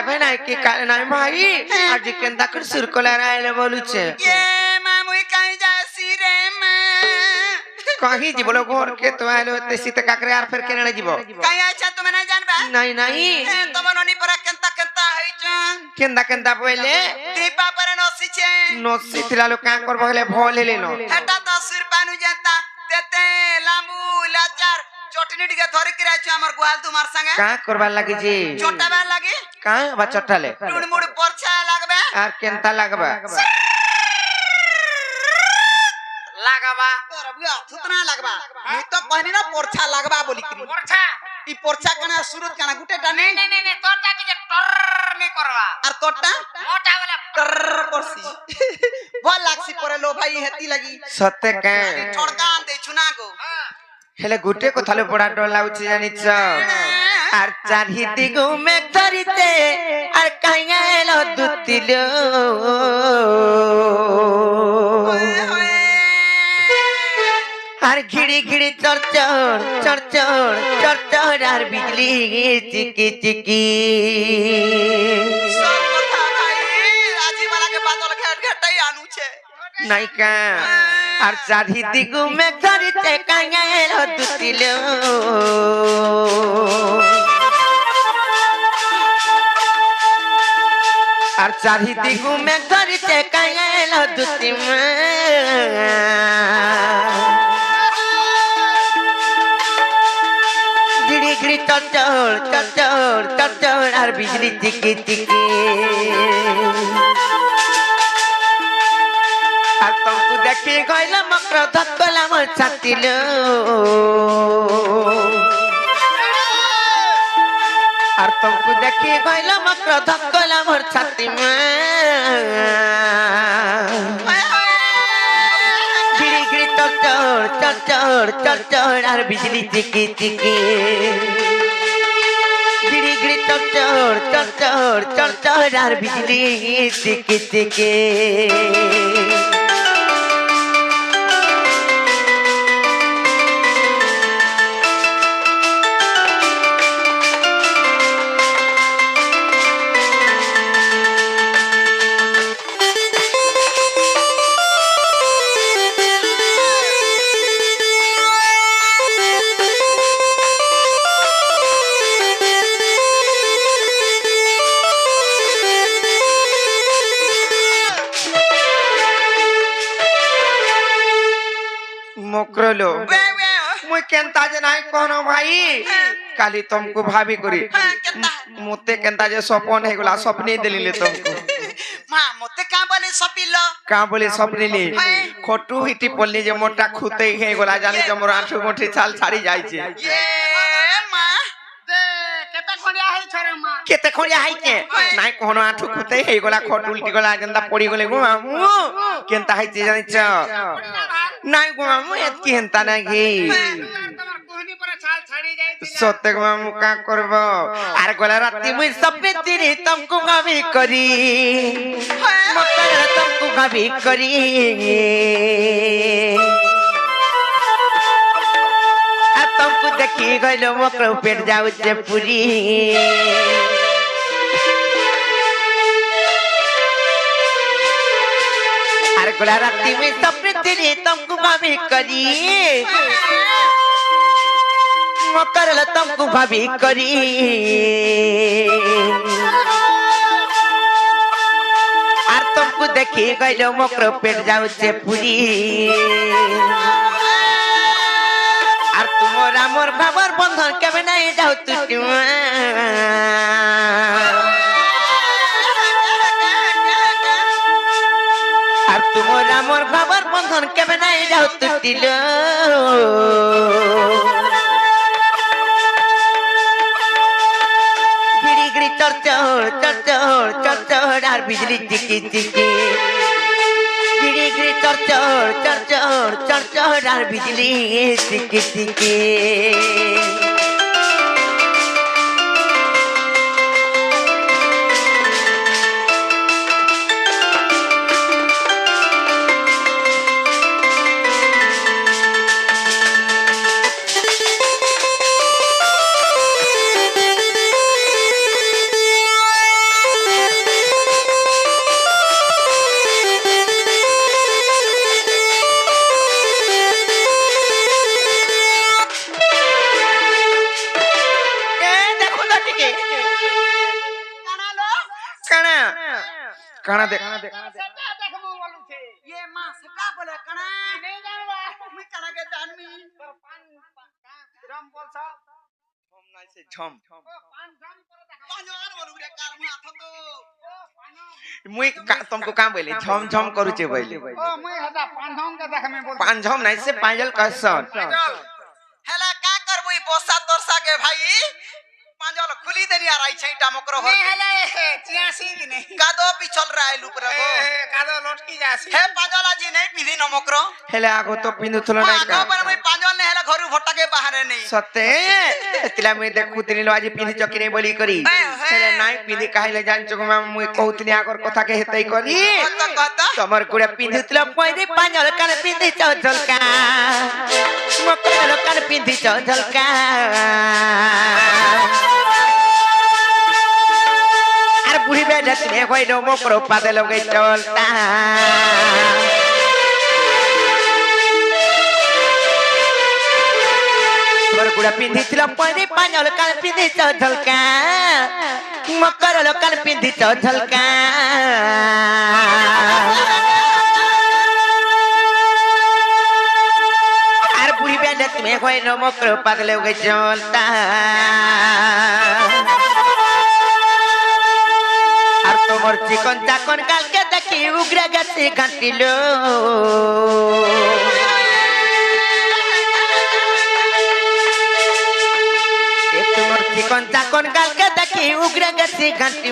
কেবে নাই কি কালে নাই ভাই আজ কেন্দা করে সুরকলার আইলে বলুছে कहीं जी बोलो घोर के तो आलो ते सीते काकरे आर फिर केने जीवो काई अच्छा तुम नहीं जानबा नहीं नहीं तुम ननी पर केंता हइचन केंदा केंदा बोले दीपा पर नसी छे नसी थिलालो का कर बोले भोले लेनो एटा 10 रुपया जानता तेते लामू लाचार चटनी टिके धरि के राछ हमर गुहाल तुमार संगे का करबा लागी जी चोटाबा लागी का बा चट्टाले टुड़मुड़ परछा लागबे आर केंता लागबा लागबा तोरबुआ थुतना लागबा मी तो कहनी ना परछा लागबा बोली करी परछा ई परछा कना सुरत कना गुटेटा नहीं नहीं नहीं तोरटा के टर नहीं करबा और तोरटा मोटा वाला टर करसी भल लागसी परे लो भाई हेती लगी सत्य के छोड़कान दे छुना गो हेले गुटे को थाले बड़ा डर लाउची जानिछ आर चारही दिगु में धरिते आर कांगेलो दुतिलो आर घिड़ी घिड़ी चर चर चर चर चर चर आर बिजली चिकी चिकी सब कथा भाई राजी वाला के बादल घेट घेटई आनु छे नहीं का आर चारही दिगु में धरिते कांगेलो दुतिलो आर चारही दिगु में धरिते कांगेलो दुतिलो घिड़ी चर चर चर चर चर चर आर बिजली चिकी चिकी आर तुमको देखी गइल मकर धक्कला मोर छातिलो आर तुमको देखी गइल मकर धक्कला मोर छाती में घिड़ी घिड़ी चर चर चर चर चर चर आर बिजली चिकी चिकी घिड़ी घिड़ी चर चर चर चर चर चर आर बिजली चिकी चिकी मोकरलो मुई केंता जे नाही कोनो भाई काली तुमको भाभी करी मुते केंता जे सपन हे गला सपने देलिले तुमको मां मते का बोले सपने ले खोटू हिटी पल्ली जे मोटा खुते हे गला जाने जे मोर आठो मोठी छाल छाड़ी जाई छे ये मां दे केते खोड़िया हाई के नाही कोनो आठो खुते हे गला खोट उल्टी गला गंदा पड़ी गले गो मामू केंता हाई छे जानि छ नाही गो मामू एत की हंता नाही सत्य मामू का करबो आर गला राती मुई सपने तिरी तुमको गावी करी मकर तुमको गावी करी आ तुमको देखी गइलो मकर पेट जाउ जे पुरी आर गला राती मुई सपने तिरी तुमको गावी करी मकर तुमको भाभी करी आर तुमको देखी गइलो मकर पेट जाउ छे पुरी आर तुमरा मोर भाबर बंधन केबे नहीं जाउ तुटी आर तुमरा मोर भाबर बंधन केबे नहीं जाउ तुटिलो चर चर चर चर चर चर आर बिजली चिकी चिकी गिड़ी गिड़ी चर चर चर चर चर चर आर बिजली चिकी चिकी ଟିକେ কানা লো কানা কানা দেখ সেটা দেখবো বলুছে ये मां सका बोले कना नहीं जानबा मुई कना के जानमी पर पान ड्रम बोलছ ঝম নাই সে ঝম ओ पान ड्रम करे देखा पांजर बोलु रे कार मुई हाथ तो ओ पानो মুই तुमको काम बोले झम झम करूचे बोले ओ मुई हदा पान ड्रम के देख में बोल पान झम নাই সে পাঁজল कहसन हेला का करबो ई बोसा तोरसा के भाई पांजल खुली देनी आ रही छैटा मकरो हो नहीं हेला चियासी की नहीं कादो पिछल रहा है लुक रगो कादो लटकी जासी हे पांजल आजी नहीं पिदी न मकरो हेले आगो तो पिंदुथलो নাই आगो पर मुई पांजल ने हेला घरु भट्टा के बाहर नहीं सते तिला मैं देखुतनी लो आज पिंदी चकी नहीं बोली करी हेले नाही पिंदी काहिले जानचो मैं मुई कहउतनी आगर कथा के हेतै करी कता तमर गुडा पिंदुतलो पहिले पांजल कान पिंदी चौझलका मकरो कान पिंदी चौझलका আর বুড়ি বেলা তুমি কই নো মকরো পাদে লগে চলতা বরগুড়া পিন্ধিছিল পরে পাঁজল কান পিন্ধি চঝলকা মকর লোকান পিন্ধি চঝলকা আর বুড়ি বেলা তুমি কই নো মকরো পাদে লগে চলতা আর তোমার চিকন চাকন কালকে দেখি উগরে গেছে ঘাটিল তোমার চিকন চাকন কালকে দেখি উগরে গেছে ঘাটি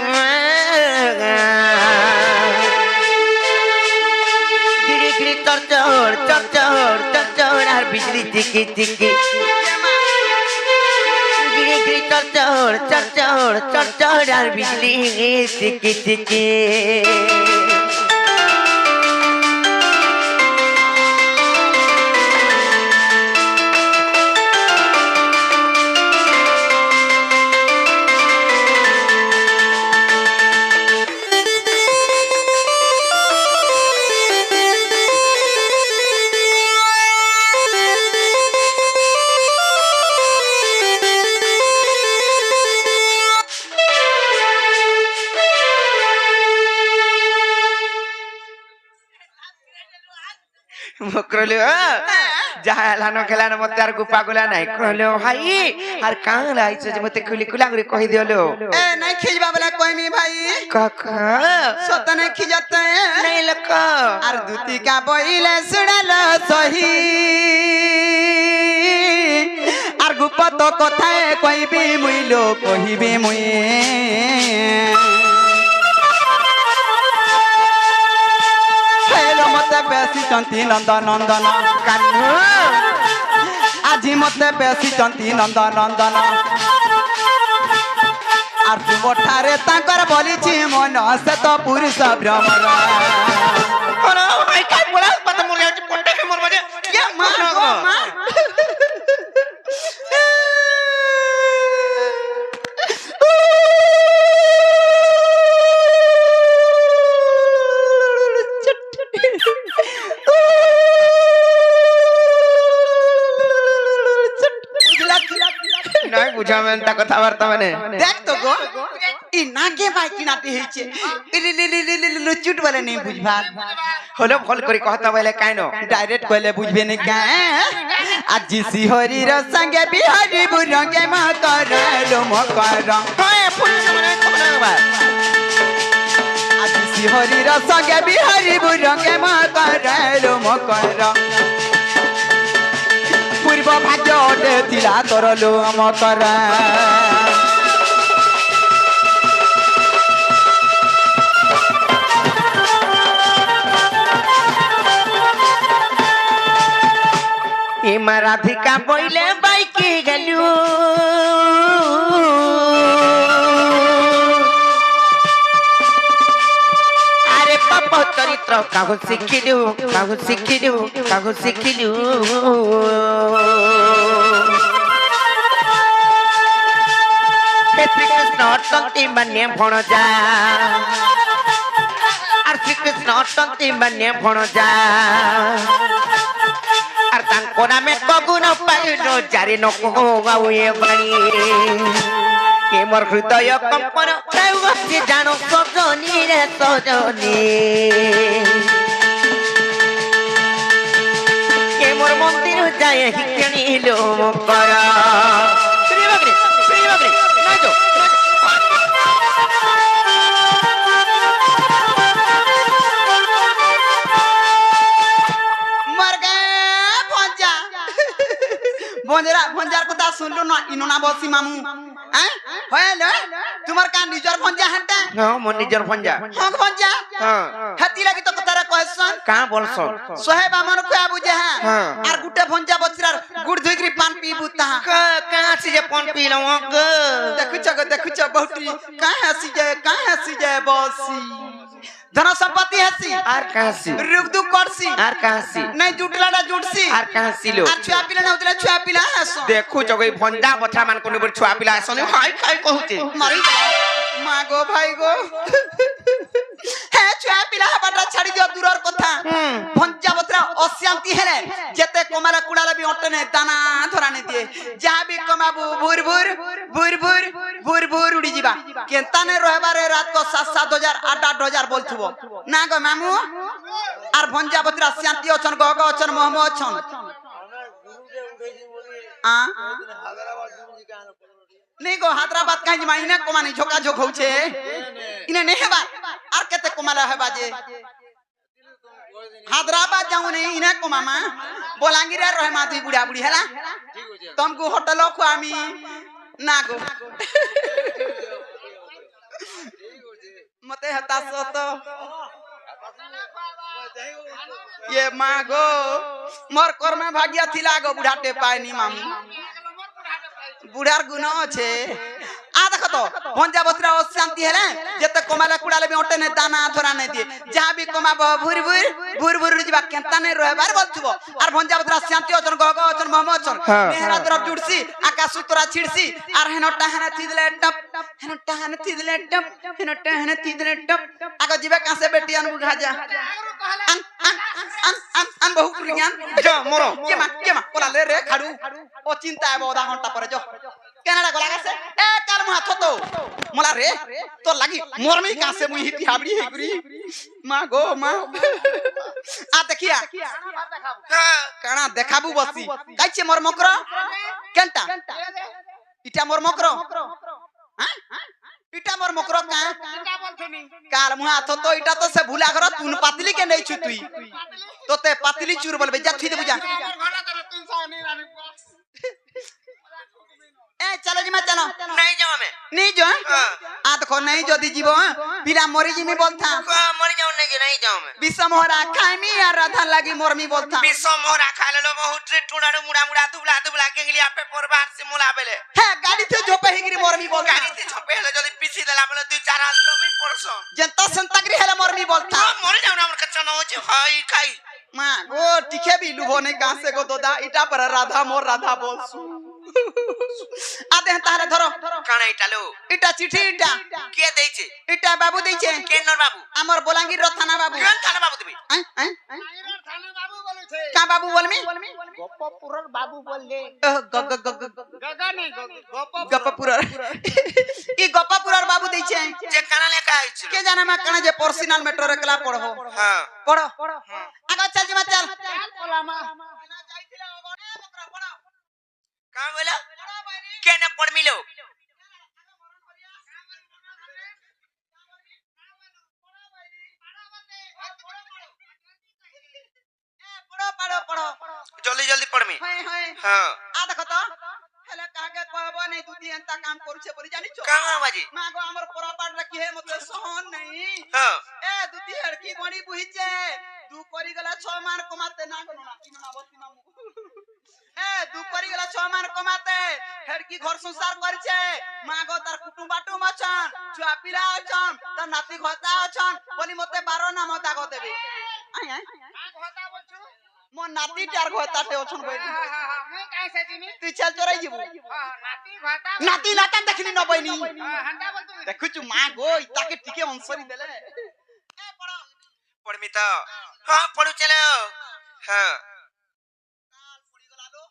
গিরি গিরি চরচর চরচর চরচর আর বিজলি চিকি চিকি चढ़ चढ़ चढ़ चढ़ चढ़ यार बिजली टिकी टिकी मकरलो जालानो खेलानो मते आर गुपा गुला नाही कहलो भाई आर कान लाइछ जे मते खुली खुला करे कहि दियो ए नहीं खिजबा वाला कोई मी भाई काका सत नहीं खिजते नहीं लक आर दूती का बोइले सुनालो सही आर गुपा तो कथा कहबी मुई लो कहबी मुई मते बेसी चंती नंदन नंदन कान्हू আজি মতে বেশি চন্তি নন্দন নন্দন আর তুমঠারে তাঙ্কর বলিছি মন সে তো পুরুষ ভ্রমর ওরে ভাই কাই বলা পাতা মরে যাচ্ছে পড়তে কে মরবা যে ইয়া মা গো মা নাই বুঝা মেন তা কথা বার্তা মানে দেখ তো গো ই নাকে ভাই কিনাতে হইছে লুচুট বলে নেই বুঝবা হলো ফল করি কথা বলে কাইনো ডাইরেক্ট কইলে বুঝবে না কে আজি সিহরির সঙ্গে বিহারি বুরঙ্গে মকরলো মকর হয় ফুল মানে খবর না আজি সিহরির সঙ্গে বিহারি বুরঙ্গে মকরলো মকর পূর্ব ভাগ্য দিলা করলো মকর এমা রাধিকা বইলে বাইকে গেল আরে পাপ চরিত্র কাহু শিখিলু কাহু শিখিলু কাহু শিখিলু শ্রীকৃষ্ণ অটন্তি মানে ভণজা আর শ্রীকৃষ্ণ অটন্তি মানে ভণজা আর তাঙ্কো নামে কগুণ পাইল জারি নকো গাউয়ে বাণী কে মোর হৃদয় কম্পন হচ্ছে জানো সজনী রে সজনী কে মোর মন্দির যায় হিকিল কর मर गए भंजा भंजरा भंजार কথা শুনলো না ইনোনা বসি মামু হ্যাঁ হইলো তোমার কান নিজর ভঞ্জা হাঁটা হ্যাঁ মোর নিজর ভঞ্জা হক ভঞ্জা হ্যাঁ হাতি লাগি তো কথারা কহসন কা বলছন সোহেব আমন খুয়া বুঝে হ্যাঁ হ্যাঁ। আর গুটে ভঞ্জা বছরার গুড় ধুইকরি পান পিবু তাহা কা আছে যে পন পিলো গ দেখুছ বহুটি কাঁ হাসি যায় বসি ধন সম্পত্তি হাসি আর কা আছে রুক দুক করছি আর কা আছে নাই জুটলাটা জুটছি আর কা আছিল আর ছুয়া পিলা না উতলা ছুয়া পিলা হাস দেখু জগই ভঞ্জা বথা মান কোনে বল ছুয়া পিলা আসনি হাই খাই কহুতে মারি মা গো ভাই গো হ্যাঁ ছুয়া পিলা হবাটা ছাড়ি দিও দূরর কথা ভঞ্জা বতরা অশান্তি হেলে যেতে কমালা কুড়ালা বি অটনে দানা ধরানে দিয়ে যাহা বি কমাবু ভুর ভুর ভুর ভুর ভুর ভুর উড়ি ଯିବା কেনতানে রহবারে রাত কো 7,000 8,000 বলথুব না গো মামু আর ভঞ্জা বতরা শান্তি অছন গগ অছন মোহম অছন আ नहीं गो हैदराबाद कहीं जमा इने कोमानी झोका झोक होछे इने नहीं हेबा आर केते कोमाला हेबा जे हैदराबाद जाऊ नहीं इने कोमामा बोलांगिरे रहे मा दुई बुढ़ा बुढ़ी हैला तुमको होटल को आमी ना गो मते हतास तो ये मागो मोर कर में भाग्या थिला गो बुढ़ाटे पायनी मामू बुढ़ार गुण আছে आ देखो तो भंजा बतरा शांति है जेते कमाला कुड़ाले भी ओटे ने दाना धरा ने दिए जहां भी कमाबो भुर भुर भुर भुर जिबा केनता ने रहबार बोलथबो आर भंजा बतरा शांति अचन गग अचन महम अचन मेहरा तरफ जुड़सी आकाश उतरा छिड़सी आर हेनटा हेने थिदले टप हेनटा हेने थिदले टप हेनटा हेने थिदले टप आगो जिबे कासे बेटियान बुघा जा अन बहु कुलियान जो मोरो केमा कोला ले रे खाडू ओ चिंता है आधा घंटा पर जो केनाडा गला गासे ए काल मुहा थतो मोला रे तो लागी मोरमी कासे मुई हिती हाबड़ी हेगरी मां गो मां आ देखिया काना देखाबू बसी काइचे मोर मकरो केनटा इटा मोर मकरो हां इटा मोर मकरो का इटा बोलथनी काल मुहा थतो इटा तो से भूला घर तुन पातली के नहीं छु तुई तोते पातली चूर बोलबे जा थी दे बुझा ए चलो जी मैं चलो नहीं जाओ मैं नहीं जो आ देखो नहीं जो दी जीवो बिना मरी जी में बोलता मर जाओ नहीं जाओ मैं विषम होरा खाइमी और राधा लागी मोरमी बोलता विषम होरा खाले लो बहुत टुडाड़ो मुड़ा मुड़ा दुबला के लिए आपे परबार से मुला बेले है गाड़ी थे झोपे हिगिरी मोरमी बोलता गाड़ी से छपे हेले जदी पिसी देला बोले 2-4 आदमी में पड़सो जनता संतागरी हेले मोरमी बोलता मर जाओ ना हमर कच्चा न होचे हाई खाई मां गो टिके भी लुभो नहीं गां से गो दोदा इटा पर राधा मोर राधा बोलसु आते हैं तारे धरो काना इटा लो इटा चिठी इटा के देइचे इटा बाबू देइचे के नर बाबू हमर बोलांगीर थाना बाबू केन थाना बाबू देबी थाना बाबू बोले छे का बाबू बोलमी गोपपुरर बाबू बोल दे गगा नहीं गप्पापुरर ई गप्पापुरर बाबू देइचे जे काना लेका आइछ के जाना मा काना जे पर्सनल मैटर एकला पढ़ो हां पढ़ो आगे चल जी मत चल पोलामा का बोला केने पढ़ मिलो पढ़ो जल्दी जल्दी पढ़ मी हां आ देखो तो हेले कागे कहबो नहीं तू एंता काम करू छे बोली जानी छो का बाजी मागो हमर पोरापाट रखी है मते सोहन नहीं हां ए दुती हड़की गणी बुहि छे तू करी गला 6 मार कमाते ना गनो ना किना बती मामू ए तू करी गला 6 मार कमाते हड़की घर संसार कर छे मागो तार कुटुंब बाटू मचन छुआ पिला अछन त नाती घता अछन बोली मते 12 नाम दागो देबे आय आय घता बोलछु मो नाती चार घता ते अछन बोली मैं कैसे जिनी तू चल चोराई जीबू नाती नाता देखनी न बइनी हंडा बोल तू देखु छु मां गो इताके टिके अंसरी देले ए पढ़ो पढ़ मी तो हां पढ़ू चलो हां काल पड़ी गला लो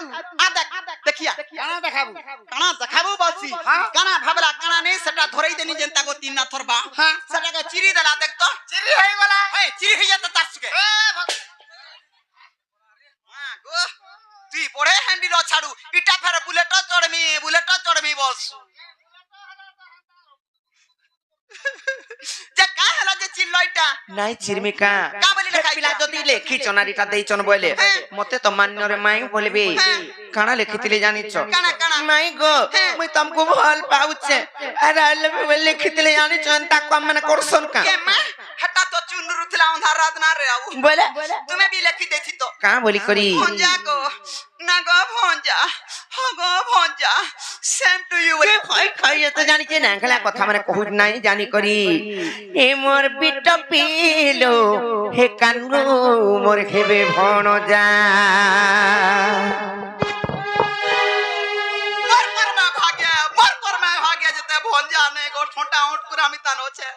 তু আ দেখ দেখিয়া কানা দেখাবো কানা দেখাবো বলছি কানা ভাবলা কানা নেই সেটা ধরেই দেনি যেন তাকে তিন না থরবা সেটাকে চিরি দেলা দেখ তো চিরি হয়ে গলা হ্যাঁ চিরি হয়ে যেত তার সুকে গো তুই পড়ে হ্যান্ডেল ছাড়ু ইটা ফের বুলেট চড়মি বলছু যে কা হেলা যে চিল্লইটা নাই চিরমিকা কা বলি লেখাই পিলা যদি লেখি চনারিটা দেইছন বলে মতে তো মান্যরে মাই বলবে কানা লেখিতিলে জানিছ কানা কানা মাই গো মুই তমকু ভাল পাউছে আরে আই লাভ ইউ লেখিতিলে জানিছ তাকু মানে করছন কা কে মা হটা তো চুনরু থিলা অন্ধার রাত না রে আউ বলে তুমি বি লেখি দেছি তো কা বলি করি ভঞ্জা গো না গো ভঞ্জা হ গো ভঞ্জা সেম টু ইউ কে খাই খাই এত জানিছে না খেলা কথা মানে কহুত নাই জানি করি এ মোর বিট পিলো হে কানু মোর খেবে ভণ যা মোর কর্মা ভাগ্য যেতে ভঞ্জা নে গো ঠোঁটা উঠ করে আমি তানো ছে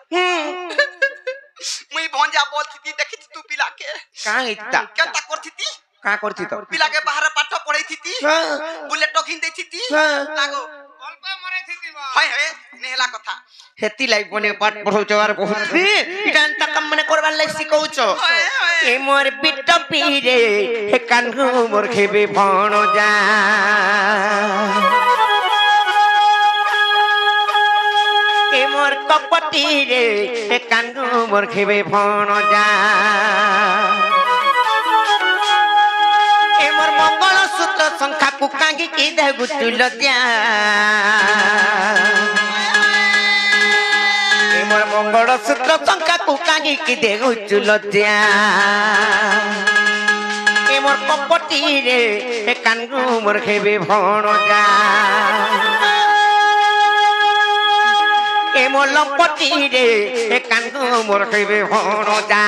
মুই ভঞ্জা বলতি দেখিছি তু পিলাকে কা ইতা কেনতা করতিতি কা করতি তো পিলাকে বাহারে পাঠ পড়াইতিতি বুলেট টকিন দেইতিতি লাগো অল্প মরে থিতি হয় হয় নেহলা কথা হেতি লাই বনে পাঠ পড়াউছ আর বহুত ইটান তাক মানে করবার লাই শিখাউছ এ মোর বিট পিরে হে কানু মোর খেবে ভণ যা এ মোর কপটি রে হে কানু মোর খেবে ভণ যা এ মোর মঙ্গল সূত্র সংখ্যা কুকাঙ্গি কি দেগু তুল যা এ মোর মঙ্গল সূত্র সংখ্যা কুকাঙ্গি কি দেগু তুল যা এ মোর কপটি রে হে কানু মোর খেবে ভণ যা এ মোর লম্পটি রে এ কানু মোর খেবে ভণ যা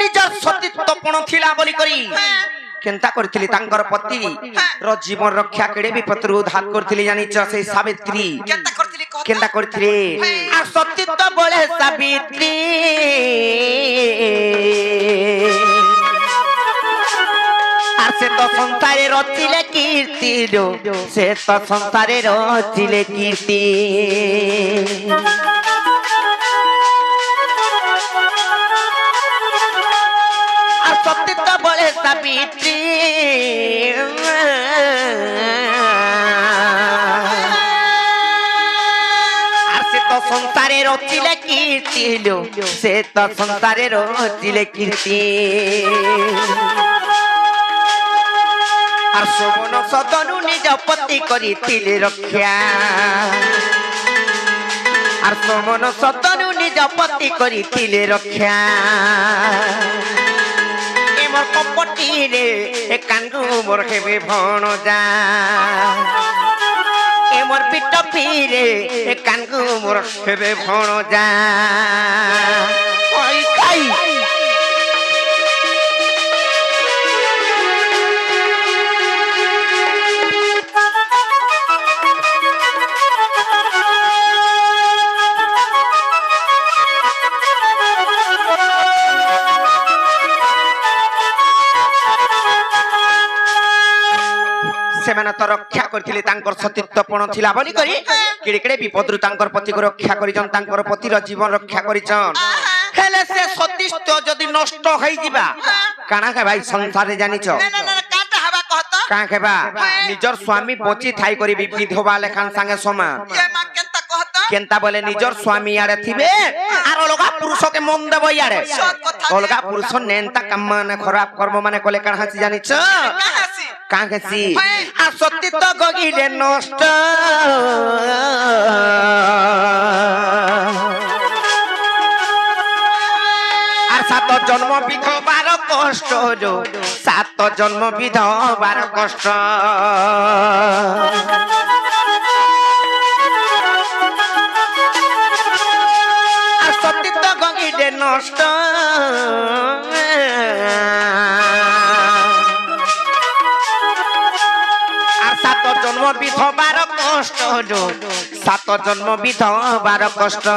নিজর সতীত্বপণ থিলা বলি করি কেনতা করছিলি তাঙ্কর পতি র জীবন রক্ষা কেড়ে বিপত্রু উদ্ধার করছিলি জানিছ সেই সাবিত্রী কেনতা করতিলি কথা কেনতা করছিলি আর সতীত্ব বলে সাবিত্রী আর সে তো সংসারে রচিলে কীর্তি সে তো সংসারে রচিলে কীর্তি আর সতীত্ব বলে সাবিত্রী আর সে তো সংসারে রচিলে কীর্তি সে তো সংসারে রচিলে কীর্তি আর শোভন সদনু নিজ পতি করিଥିଲେ রক্ষা আর শোভন সদনু নিজ পতি করিଥିଲେ রক্ষা এমর কপটি রে এ কান্দু মোর হেবে ভণ যা এমর পিট পিরে এ কান্দু মোর হেবে ভণ যা ওই খাই ସେମାନେ ତ ରକ୍ଷା କରିଥିଲେ ତାଙ୍କର ସତୀତ୍ୱପଣ ଥିଲା ବୋଲି କରି କେଡେ କେଡେ ବିପଦରୁ ତାଙ୍କର ପତିକୁ ରକ୍ଷା କରିଛନ୍ ତାଙ୍କର ପତିର ଜୀବନ ରକ୍ଷା କରିଛନ୍ ହେଲେ ସେ ସତୀତ୍ୱ ଯଦି ନଷ୍ଟ ହେଇଯିବା କାଣା କେ ଭାଇ ସଂସାରରେ ଜାଣିଛ কাটা হবা কহত କାଣା କେବା ନିଜର ସ୍ୱାମୀ ବଞ୍ଚି ଥାଇ କରି ବିଧବା ଲେଖାନ ସାଙ୍ଗେ ସମାନ ये मा केनता কহত କେନ୍ତା ବୋଲେ ନିଜର ସ୍ୱାମୀ ଆଡେ ଥିବେ আর ଅଲଗା ପୁରୁଷକେ ମନ ଦେବ ଇଆଡେ ଅଲଗା ପୁରୁଷ ନେନ୍ତା କାମ ମାନେ ଖରାପ କର୍ମ ମାନେ କଲେ କାଣା ହାସି ଜାଣିଛ কাহাসি কাঁ কেছি আর সতীত্ব গগিলে নষ্ট আর সাত জন্ম বিধবার কষ্ট সাত জন্ম বিধবার কষ্ট নষ্ট আর 7 জন্ম বিধবার কষ্ট 7 জন্ম বিধবার কষ্ট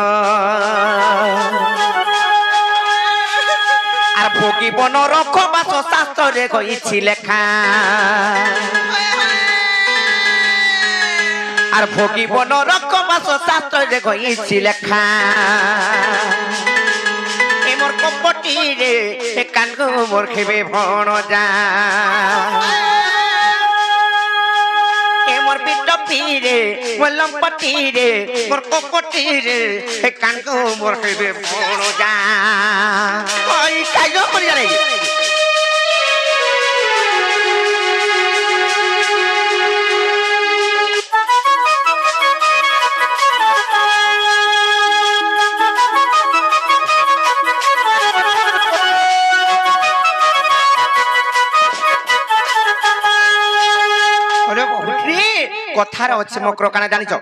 আর ভোগিব নরক বাস শাস্ত্রে কইছি লেখা আর ভোগিব নরক বাস শাস্ত্রে কইছি লেখা এমর কপটি রে কানগো মোর খেবে ভণ যা এমর বিটপি রে মলম পটি রে মোর কপটি রে কানগো মোর খেবে ভণ যা ওই কাইজো পড়ি যাই কথার আছে মক্র কানা জানিছ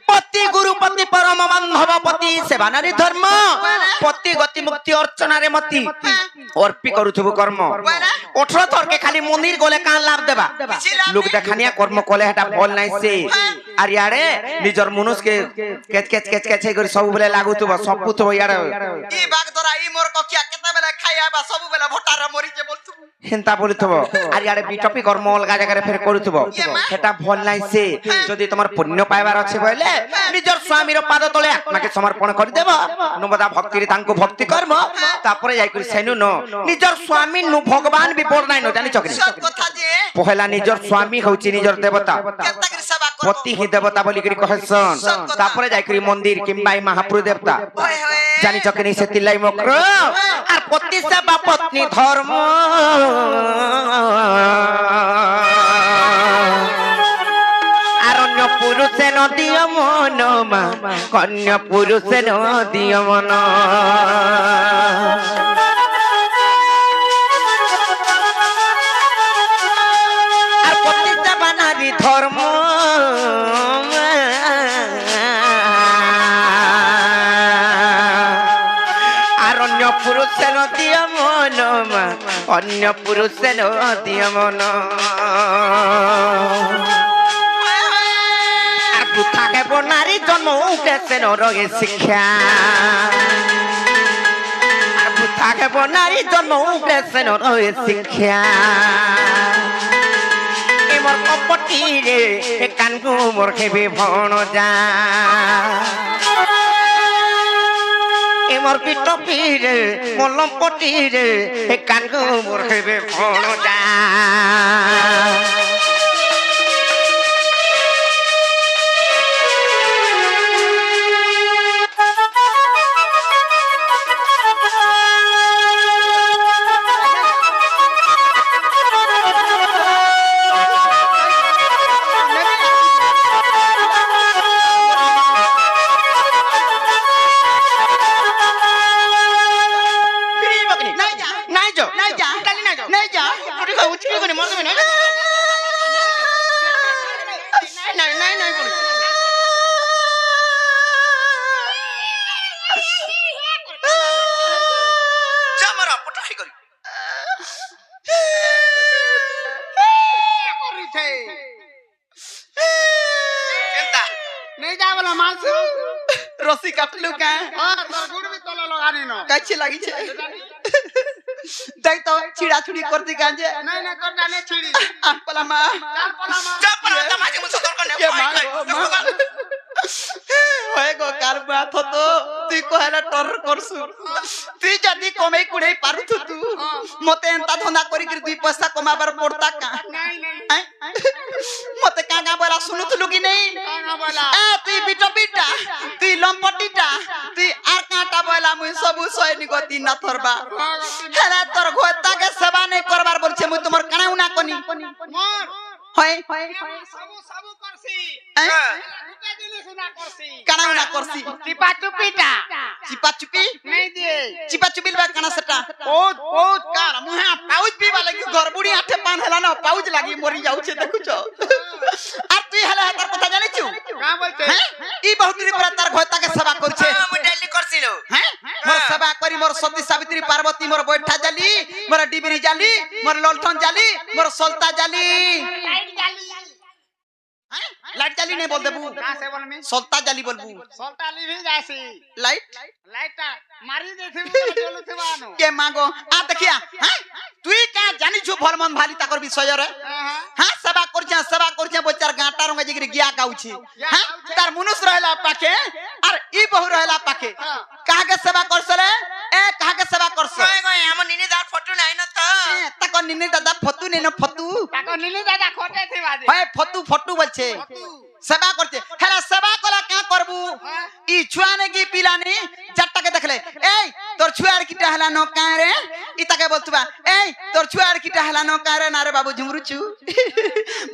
পতি গুরু পতি পরম বান্ধব পতি সেবা নারী ধর্ম পতি গতি মুক্তি অর্চনারে মতি অর্পি করুথিবু কর্ম 18 থরকে খালি মন্দির গলে কান লাভ দেবা লোক দেখানিয়া কর্ম কলে হেটা ফল নাই সে আর ইয়ারে নিজর মনুষকে কেচ কেচ কেচ কেচ করে সব বেলে লাগুথিব সপুথিব ইয়ারে ই বাগ ধরা ই মোর ককিয়া কেতে বেলে খাইয়া বা সব বেলে ভটার মরিছে বলতু হেন্তা বলিথব আর ইয়ারে বিটপি কর্ম অলগা জায়গায় ফের করুথব সেটা ফল নাই সে যদি তোমার পুণ্য পাইবার আছে বলে নিজর স্বামীর পাদ তলে আত্মাকে সমর্পণ করে দেব নবদা ভক্তিরে তাঙ্কু ভক্তি কর্ম তারপরে যাই করি সেনু ন নিজর স্বামী নু ভগবান বিপদ নাই ন জানি চকরি সব কথা যে পহলা নিজর স্বামী হউচি নিজর দেবতা কেতা করে সেবা করব পতি হি দেবতা বলি করি কহসন তারপরে যাই করি মন্দির কিংবা মহাপ্রভু দেবতা হয় হয় জানি চকরি সেতিলাই মক্র আর পতি সেবা পত্নী ধর্ম আরণ্য পুরুষে নদীয় মন মা কন্যা পুরুষে নদীয় মন আর পতি সেবা নারী ধর্ম আরণ্য পুরুষে নদীয় মন মা অন্য পুরুষে নদীয় মন থাকে নারী জন্ম উঠেছে নরগে শিক্ষা আর থাকে নারী জন্ম উঠেছে নরগে শিক্ষা এমর কপটি রে কানগু মোর খেবে ভণ যা এমর পিটপি রে মলম পটি রে কানগু মোর খেবে ভণ যা রসি কাটলু কা তোর গুড় বি তলে লগানি ন কাছে লাগিছে যাই তো ছিড়া ছুড়ি করতে কাজে নাই না তোর জানে ছিড়ি আট পালা মা চাপলা মাঝে মুছ তোর কোনে হয়ে গো কার বাত হতো তুই কহেলা টর করছু তুই যদি কমেই কুড়েই পারুথু তু মতে এন্তা ধন্দা করি কি 2 পয়সা কমাবার পড়তা কা নাই নাই মতে কাঙ্গা বলা শুনুথলু কি নেই কাঙ্গা বলা তুই বিটপিটা তুই লম্পটিটা তুই আর কাঁটা বলা মুই সবু সয়নি গতি না থরবা হেলা তোর ঘরটাকে সেবা নেই করবার বলছে মুই তোমার কানাউ না কনি মোর হয় সবু সবু করছি দুটা জিনিস না করছি কানাউ না করছি টিপা টুপিটা চিপা চুপি নাই দিয়ে চিপা চুপিল বা কানা সেটা বহুত কার মুহা পাউজ পিবা লাগি গরবুড়ি আঠে পান হেলা না পাউজ লাগি মরি যাউছে দেখুছ আর তুই হেলা তার কথা জানিছু কা বলতে ই বহুত দিন পরে তার ঘরটাকে সেবা করছে আমি ডেলি করছি ଆସିଲୁ হ্যাঁ মোর সেবা করি মোর সতী সাবিত্রী পার্বতী মোর বৈঠা জালি মোর ডিবিনি জালি মোর লণ্ঠন জালি মোর সলতা জালি লাইট জ্বালি হ্যাঁ লাইট জালি নেই বল দেবু না সে বলমি সলতা জালি বলবু সলটা লিভি যাইছি লাইট লাইটটা মারি দেখিবু জ্বলুথিবা আনো কে মাগো আ দেখিয়া হ্যাঁ তুই কা জানিছু ভলমন ভালি তাকর বিষয়রে হ্যাঁ সেবা করছে বচ্চার গাঁটা রঙে জিগরি গিয়া গাউছি হ্যাঁ তার মনুষ রহলা পাখে আর ই বহু রহলা পাখে কাহাকে সেবা করছলে এ কাহাকে সেবা করছ কই কই আমার নিনি দার ফটো নাই না তো তাকর নিনি দাদা ফতু নেন ফতু তাকো নীলি দাদা খোটে থিবা দে হয় ফটু বলছে সেবা করছে হেলা সেবা কলা কা করবু ই ছুয়া নে কি পিলানি চারটাকে দেখলে এই তোর ছুয়ার কিটা হেলা ন কারে ই তাকে বলতুবা এই তোর ছুয়ার কিটা হেলা ন কারে না রে বাবু ঝুমরুচু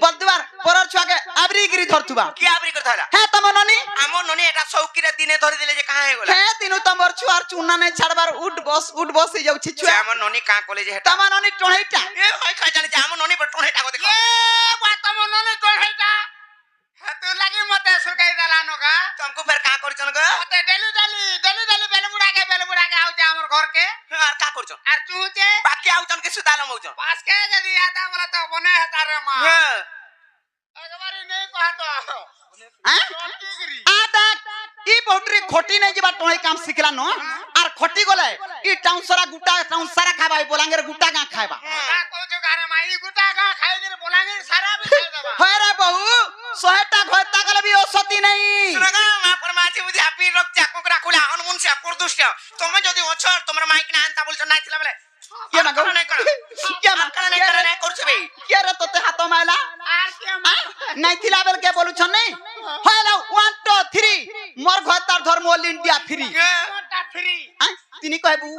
বলতুবার পরর ছুয়াকে আবরি গিরি ধরতুবা কি আবরি কথা হলা হ্যাঁ তম ননি আমার ননি এটা চৌকিরে দিনে ধরে দিলে যে কাহে গলা হ্যাঁ তিনু তমর ছুয়ার চুনা নাই ছাড়বার উড বস হই যাଉଛି ছুয়া আমার ননি কা কলে যে হেটা তম ননি টহেইটা এ হয় খা জানি যে আমার ননি পর টোনে টাকো দেখো এ বাত মননে তো হেটা হাতু লাগি মতে সুকাই দেলানো কা तुमको फिर का करछन ग মতে ডেলি বেলবুড়াকে আউছে আমার ঘরকে আর কা করছন আর তুতে বাকি আউছন के सुदालम আউছন পাঁচকে যদি আতা বলে তো বনে হেতা রে মা হ্যাঁ একবারে নেই কহাতো হ্যাঁ ডিগ্রি আ দেখ ই বউটরি খটি নাই যাবা টই কাম শিখলা ন আর খটি গলে ই টাউন সারা খাবাই বলাঙ্গের গুটা গা খাইবা না কইছো কারে মাই গুটা গা খাই করে বলাঙ্গির সারা বি খাই দেবা হয় রে বহু 100টা ঘরতা গলে বি ওসতি নাই শুনগা মা পরমাজি বুঝি আপি রক চাকুকরা খুলা হনুমান সে পরদুষ্ট তুমি যদি ওছ তোমার মাইক না আনতা বলছ নাইছিলা বলে কে মাগো নাই কর কে মা করে নাই করছবে কে রে তোতে হাত মাইলা আর কি মা নাই থিলা বেল কে বলুছ নাই হয়লা 1 2 3 মোর ঘরতার ধর্ম অল ইন্ডিয়া ফ্রি মোটা ফ্রি তিনি কইবু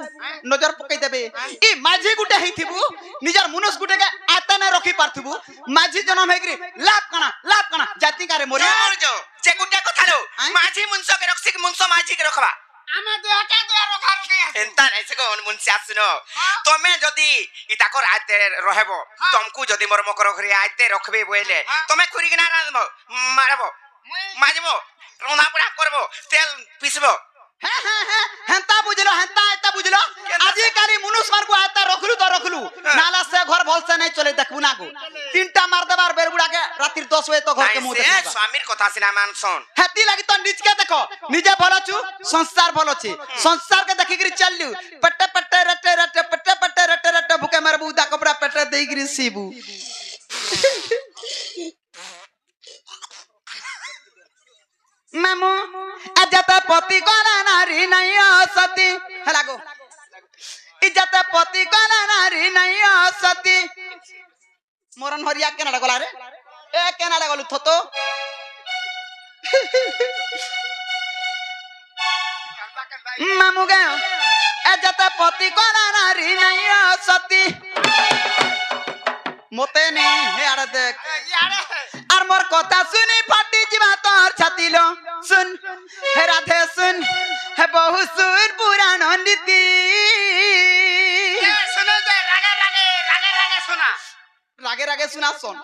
নজর পকাই দেবে ই মাঝি গুটে হেইথিবু নিজর মনুষ গুটে কে আতানে রখি পারথিবু মাঝি জনম হেগরি লাভ কানা জাতি কারে মরি মরজো যে গুটা কথা লো মাঝি মুনসো কে রখছি মুনসো মাঝি কে রখবা আমি দুটা রখা রখি আছে এন্তা নাই সে কোন মুনসি আসনো তুমি যদি ইতাকর আইতে রহেব তুমকু যদি মোর মকর ঘরে আইতে রখবে বইলে তুমি খুরি কিনা রানবো মারবো মাজিবো রোনা পুরা করবো তেল পিসবো হ্যাঁ হেন্তা বুঝলো হেন্তা এটা বুঝলো আজি কালি মনুষ মারবু আতা রখলু তো রখলু নালা সে ঘর ভলসে নাই চলে দেখবু না গো তিনটা মার দেবার বেরবুড়াকে রাত্রির 10 বজে তো ঘরকে মুহ সে দেখবা স্বামীর কথা সিনা মানছন হেতি লাগি তো নিজকে দেখো নিজে ভালো আছু সংসার ভালো আছে সংসারকে দেখিগরি চললু পট্টে রটে ভুকে মারবু দা কপড়া পেটে দেইগরি সিবু মামু আজত পতি করা নারী নাই সতী লাগো ইজ্জত পতি করা নারী নাই সতী মরণ হরিয়া কেনাডা গলা রে এ কেনাডা গলু থতো মামু গে আজত পতি করা নারী নাই সতী মতে নে হে আরে দেখ ইয়ারে আর মোর কথা শুনি ফাটি যাবা তোর ছাতিল শুন হে রাধে শুন হে বহু সুর পুরাণ নীতি শুনে যে রাগে শোনা রাগে শোনা শোন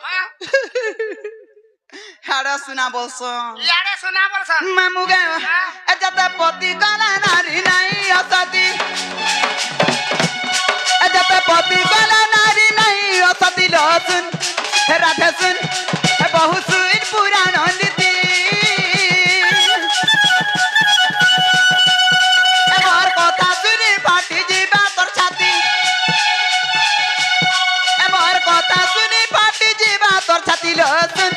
হাড়া শোনা বলছ ইয়ারে শোনা বলছ মামু গে এজাতে পতি কলা নারী নাই অসতি এজাতে পতি কলা নারী নাই অসতি লসুন হে রাধে শুন হে বহু সুর পুরাণ নীতি এবার কথা শুনি ফাটি যাবা তোর ছাতি এবার কথা শুনি ফাটি যাবা তোর ছাতি লসুন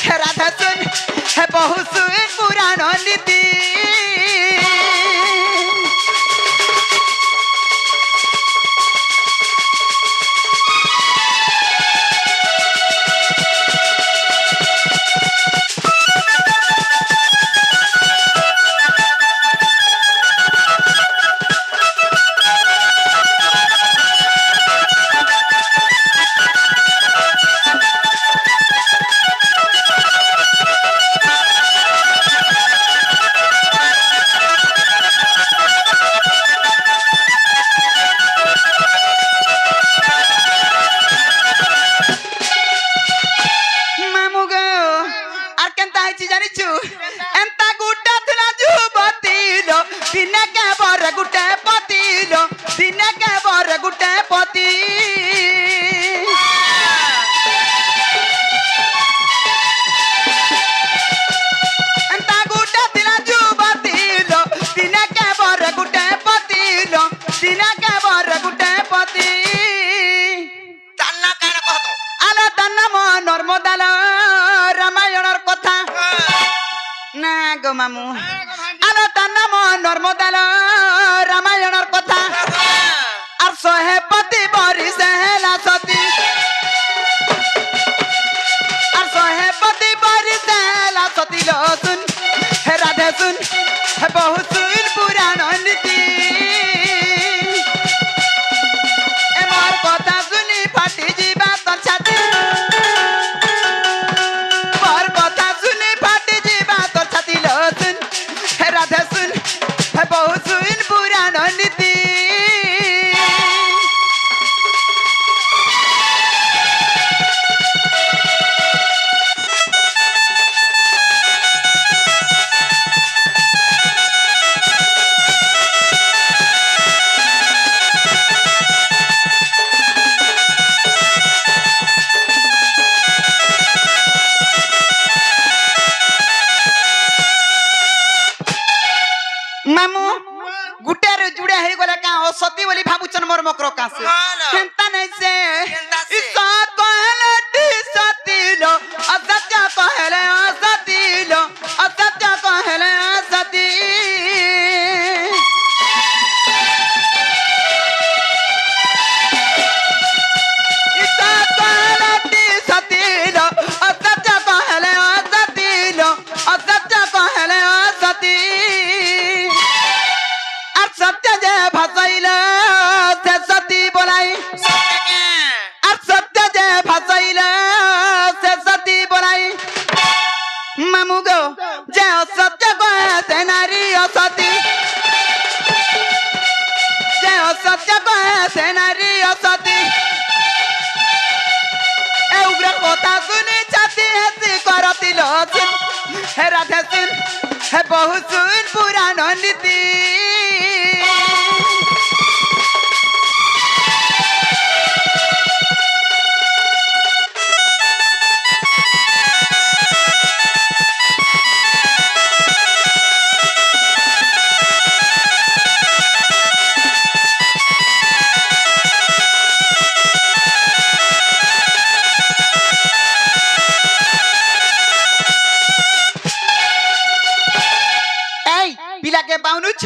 হে রাধে শুন হে বহু সুর পুরাণ নীতি গো মামু আলোটা নাম নর্মদাল রামায়ণর কথা আর শহে পতি বরিশে হেলা সতী আর শহে পতি বরিশে হেলা সতী লো শুন হে রাধে শুন হে বহু শুন পুরাণ নীতি এমর কথা শুনি ফাটি ଯିବା তোর ছাতি মোর কথা শুনি ফাটি ଯିବା তোর ছাতি লো শুন হে রাধে শুন হে বহু শুন পুরাণ নীতি মামু গুটের জুড়ে হয়ে গলে কা সতী বলি ভাবুছন মোর মকর কাছে চিন্তা নাই সে ইসত কহলে টি সতীলো অসত্য কহলে অসতীলো অসত্য কহলে অসতী ইসত কহলে টি সতীলো অসত্য কহলে অসতীলো অসত্য কহলে অসতী আর সত্য যে ভাসাইল সে সতী বলাই আর সত্য যে ভাসাইল সে সতী বলাই মামু গো যে অসত্য কহে সে নারী অসতী যে অসত্য কহে সে নারী অসতী এ উগ্র কথা শুনি ছাতি হেসি করতিল শুন হে রাধে শুন হে বহু শুন পুরাণ নীতি পিলাকে বাউনুছ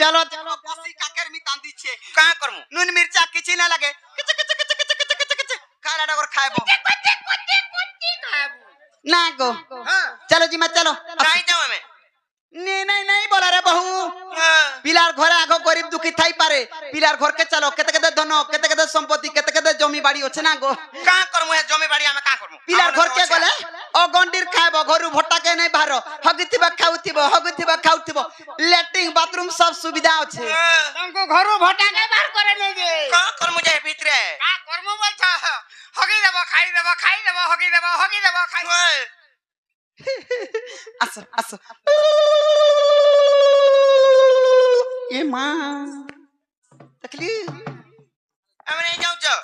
চলো চলো বসি কাকের মি তান দিছে কা করমু নুন মির্চা কিছু না লাগে কিচ কিচ কিচ কিচ কিচ কিচ কিচ খালাটা করে খাইবো না গো চলো জিমা চলো কাই যাও আমি নে নাই নাই বলা রে বহু পিলার ঘরে আগ গরিব দুঃখী থাই পারে পিলার ঘরকে চলো কেতে কেতে ধন কেতে কেতে সম্পত্তি কেতে কেতে জমি বাড়ি আছে না গো কা করমু হে জমি বাড়ি আমি কা করমু পিলার ঘরকে গলে ও গন্ডির খাইব ঘরু ভটাকে নাই বাহার হগিথিবা খাউথিব ল্যাট্রিন বাথরুম সব সুবিধা আছে तुमको घरो भटा के बाहर करे ले जे কা করমু যাই ভিতরে का कर्म बोलता हगी देबो खाई देबो हगी देबो खाई আসো আসো এ মা তকলি আমি নাই যাও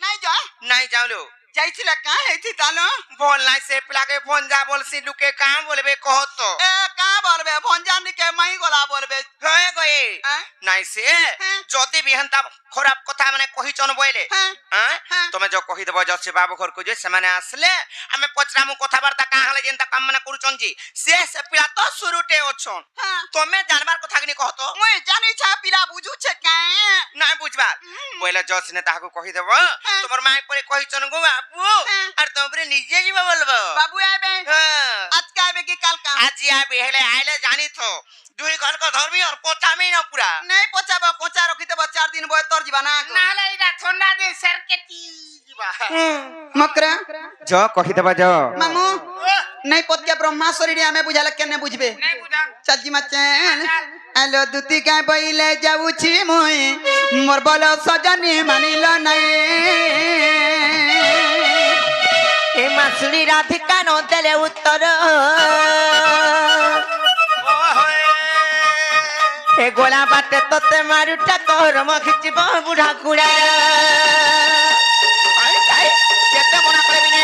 নাই যা নাই যাওলো যাইছিল কা হেতি তালো बोल নাই সে পিলাকে ফোন যা বলছি লুকে কাম বলবে কহত এ কা বলবে ভঞ্জানি কে মাই গলা বলবে হয়ে গয়ে হ্যাঁ? নাই সে হ্যাঁ। যদি বিহন্তা খরাপ কথা মানে কহিছন বইলে হ্যাঁ হ্যাঁ হ্যাঁ। তুমি যে কহি দেব যাচ্ছে বাবু ঘর কো যে সেমানে আসলে আমি পচরামু কথাবার্তা কা হলে যেনতা কাম মানে করুছন জি সে পিলা তো শুরুতে অছন হ্যাঁ তুমি জানবার কথা কিনি কহত মুই জানি ছা পিলা বুঝুছে কা নাই বুঝবা বইলে জসনে তাহাকু কহি দেব তোমার মাই পরে কহিছন গো বাবু হ্যাঁ। আর তোমরে নিজে যাবা বলবো বাবু আইবে হ্যাঁ আজ কা আইবে কি কাল কা আজি আবে হেলে আইলে জানি তো দুই ঘর কো ধর্মী আর কোচামি না পুরা নাই পচাবো কোচা রখি দেব 4 দিন বয় তোর জীবা না গো ना ले इरा ठंडा दे सर के ती जीवा মকরা জ কহি দেব জ মামু নাই পত্যা ব্রহ্মাশ্বরী রে আমি বুঝালে কেনে বুঝবে नहीं बुझा চালজি মাচেন আলো দুতি কা বইলে যাউছি মুই মোর বল সজনী মানিল নাই এ মাসুলি রাধিকা ন দেলে উত্তর এ গোলা বাটে তোতে মারুটা করম খিচিব বুড়া কুড়া আই তাই যেতে মনা করবি না